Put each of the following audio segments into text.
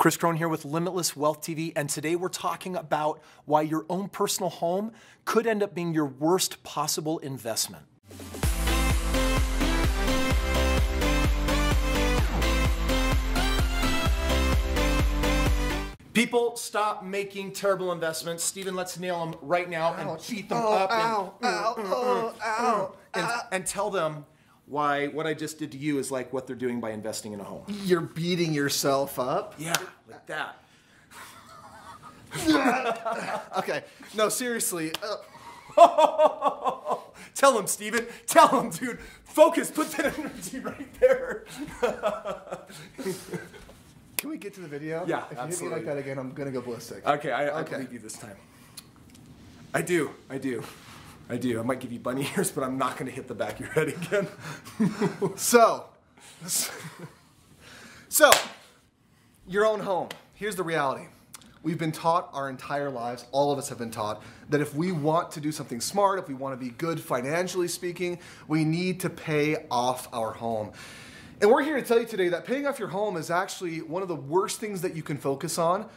Chris Crone here with Limitless Wealth TV, and today we're talking about why your own personal home could end up being your worst possible investment. People, stop making terrible investments. Steven, let's nail them right now and beat them up and tell them why what I just did to you is like what they're doing by investing in a home. You're beating yourself up? Yeah, like that. Okay, no, seriously. Tell him, Steven. Tell him, dude. Focus. Put that energy right there. Can we get to the video? Yeah, if absolutely. If you hit me like that again, I'm going to go ballistic. Okay, I believe you this time. I do. I might give you bunny ears, but I'm not going to hit the back of your head again. So, your own home. Here's the reality. We've been taught our entire lives, all of us have been taught, that if we want to do something smart, if we want to be good financially speaking, we need to pay off our home. And we're here to tell you today that paying off your home is actually one of the worst things that you can focus on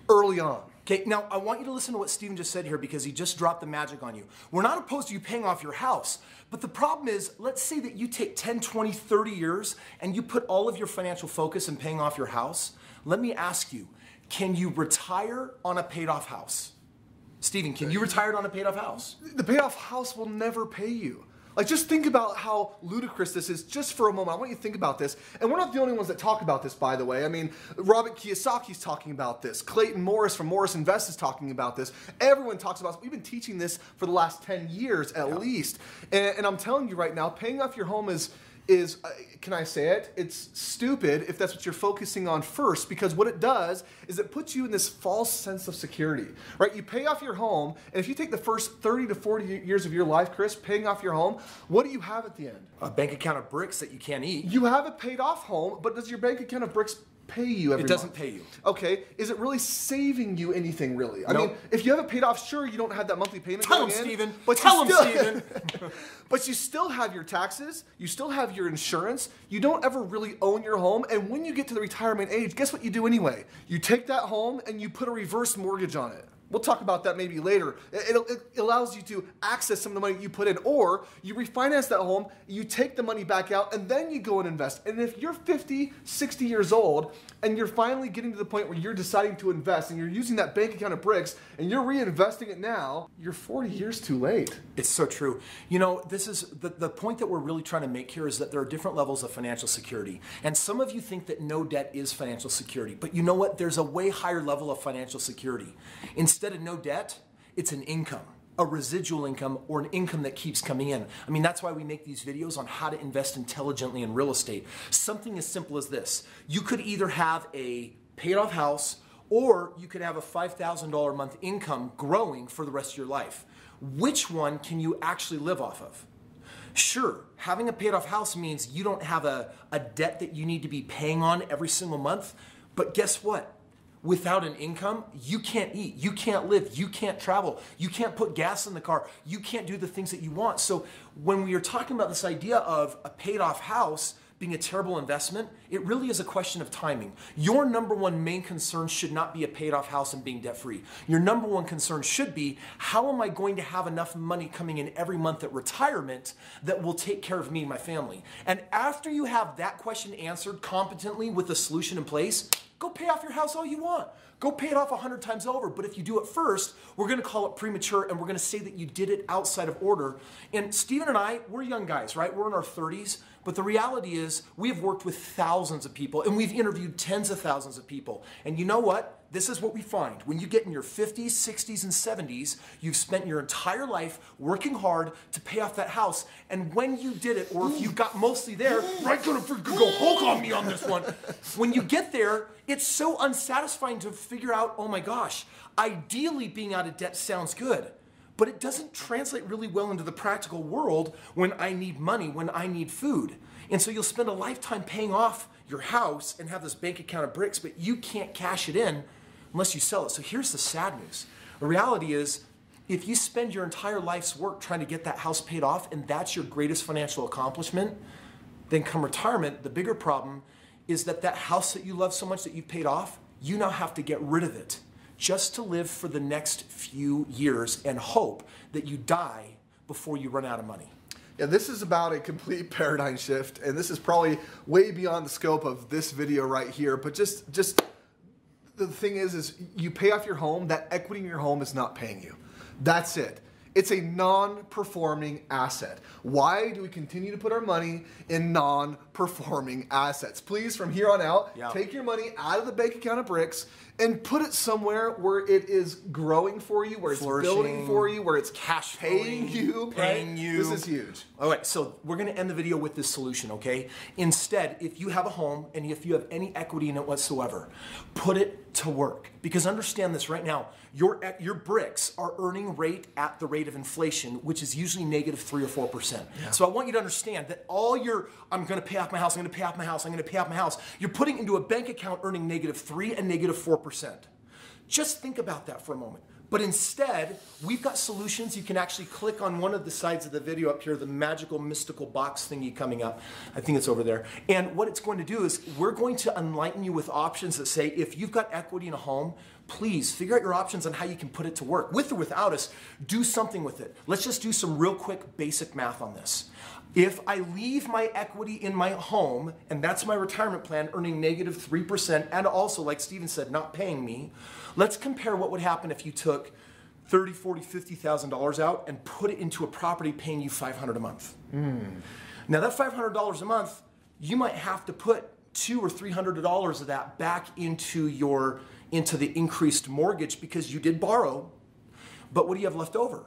early on. Okay, now I want you to listen to what Steven just said here because he just dropped the magic on you. We're not opposed to you paying off your house, but the problem is, let's say that you take 10, 20, 30 years and you put all of your financial focus in paying off your house. Let me ask you, can you retire on a paid off house? Steven, can you retire on a paid off house? The paid off house will never pay you. Like, just think about how ludicrous this is just for a moment. I want you to think about this. And we're not the only ones that talk about this, by the way. I mean, Robert Kiyosaki's talking about this. Clayton Morris from Morris Invest is talking about this. Everyone talks about this. We've been teaching this for the last 10 years at least. And I'm telling you right now, paying off your home is can I say it? It's stupid if that's what you're focusing on first, because what it does is it puts you in this false sense of security, right? You pay off your home, and if you take the first 30 to 40 years of your life, Chris, paying off your home, what do you have at the end? A bank account of bricks that you can't eat. You have a paid off home, but does your bank account of bricks pay you every month? It doesn't pay you. Okay, is it really saving you anything, really? I mean, if you have it paid off, sure, you don't have that monthly payment Tell him, going in, Steven. but Tell him, Steven. But you still have your taxes, you still have your insurance, you don't ever really own your home, and when you get to the retirement age, guess what you do anyway? You take that home and you put a reverse mortgage on it. We'll talk about that maybe later. It allows you to access some of the money you put in, or you refinance that home, you take the money back out, and then you go and invest. And if you're 50, 60 years old, and you're finally getting to the point where you're deciding to invest, and you're using that bank account of bricks, and you're reinvesting it now, you're 40 years too late. It's so true. You know, this is the point that we're really trying to make here is that there are different levels of financial security. And some of you think that no debt is financial security. But you know what? There's a way higher level of financial security. Instead of no debt, it's an income, a residual income, or an income that keeps coming in. I mean, that's why we make these videos on how to invest intelligently in real estate. Something as simple as this. You could either have a paid off house, or you could have a $5,000 a month income growing for the rest of your life. Which one can you actually live off of? Sure, having a paid off house means you don't have a debt that you need to be paying on every single month, but guess what? Without an income, you can't eat, you can't live, you can't travel, you can't put gas in the car, you can't do the things that you want. So when we are talking about this idea of a paid off house being a terrible investment, it really is a question of timing. Your number one main concern should not be a paid off house and being debt free. Your number one concern should be, how am I going to have enough money coming in every month at retirement that will take care of me and my family? And after you have that question answered competently with a solution in place, go pay off your house all you want. Go pay it off 100 times over. But if you do it first, we're going to call it premature, and we're going to say that you did it outside of order. And Steven and I, we're young guys, right? We're in our 30s. But the reality is we have worked with thousands of people, and we've interviewed tens of thousands of people. And you know what? This is what we find. When you get in your 50s, 60s, and 70s, you've spent your entire life working hard to pay off that house. And when you did it, or if you got mostly there, right, gonna go Hulk on me on this one. When you get there, it's so unsatisfying to figure out, oh my gosh, ideally being out of debt sounds good. But it doesn't translate really well into the practical world when I need money, when I need food. And so you'll spend a lifetime paying off your house and have this bank account of bricks, but you can't cash it in unless you sell it. So here's the sad news. The reality is, if you spend your entire life's work trying to get that house paid off and that's your greatest financial accomplishment, then come retirement, the bigger problem is that that house that you love so much that you've paid off, you now have to get rid of it just to live for the next few years and hope that you die before you run out of money. Yeah, this is about a complete paradigm shift, and this is probably way beyond the scope of this video right here, but just the thing is you pay off your home, that equity in your home is not paying you. That's it. It's a non-performing asset. Why do we continue to put our money in non-performing assets? Please, from here on out, take your money out of the bank account of Bricks and put it somewhere where it is growing for you, where it's building for you, where it's cash paying you. This is huge. All right, so we're going to end the video with this solution, okay? Instead, if you have a home and if you have any equity in it whatsoever, put it to work. Because understand this right now, your bricks are earning rate at the rate of inflation, which is usually negative 3 or 4%. Yeah. So I want you to understand that all your, I'm going to pay off my house, I'm going to pay off my house, I'm going to pay off my house, you're putting into a bank account earning negative 3 and negative 4%. Just think about that for a moment. But instead, we've got solutions. You can actually click on one of the sides of the video up here, the magical mystical box thingy coming up. I think it's over there. And what it's going to do is we're going to enlighten you with options that say, if you've got equity in a home, please figure out your options on how you can put it to work. With or without us, do something with it. Let's just do some real quick basic math on this. If I leave my equity in my home, and that's my retirement plan, earning negative 3%, and also, like Steven said, not paying me, let's compare what would happen if you took $30,000, $40,000, $50,000 out and put it into a property paying you $500 a month. Now that $500 a month, you might have to put $200 or $300 of that back into the increased mortgage because you did borrow. But what do you have left over?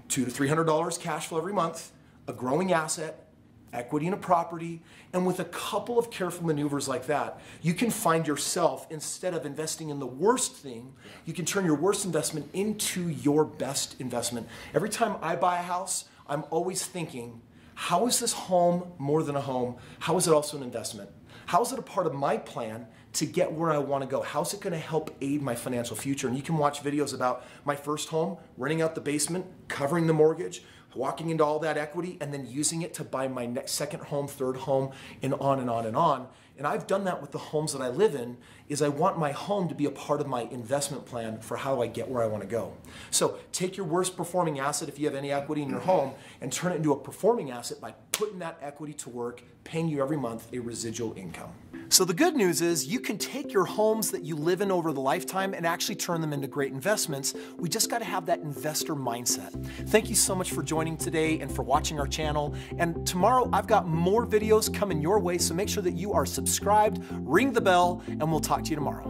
$200 to $300 cash flow every month, a growing asset, equity in a property, and with a couple of careful maneuvers like that, you can find yourself, instead of investing in the worst thing, you can turn your worst investment into your best investment. Every time I buy a house, I'm always thinking, how is this home more than a home? How is it also an investment? How is it a part of my plan to get where I want to go? How's it going to help aid my financial future? And you can watch videos about my first home, renting out the basement, covering the mortgage, walking into all that equity, and then using it to buy my next second home, third home, and on and on and on. And I've done that with the homes that I live in, is I want my home to be a part of my investment plan for how I get where I want to go. So take your worst performing asset, if you have any equity in your home, and turn it into a performing asset by putting that equity to work, paying you every month a residual income. So the good news is you can take your homes that you live in over the lifetime and actually turn them into great investments. We just got to have that investor mindset. Thank you so much for joining today and for watching our channel. And tomorrow I've got more videos coming your way, so make sure that you are subscribed, ring the bell, and we'll talk to you tomorrow.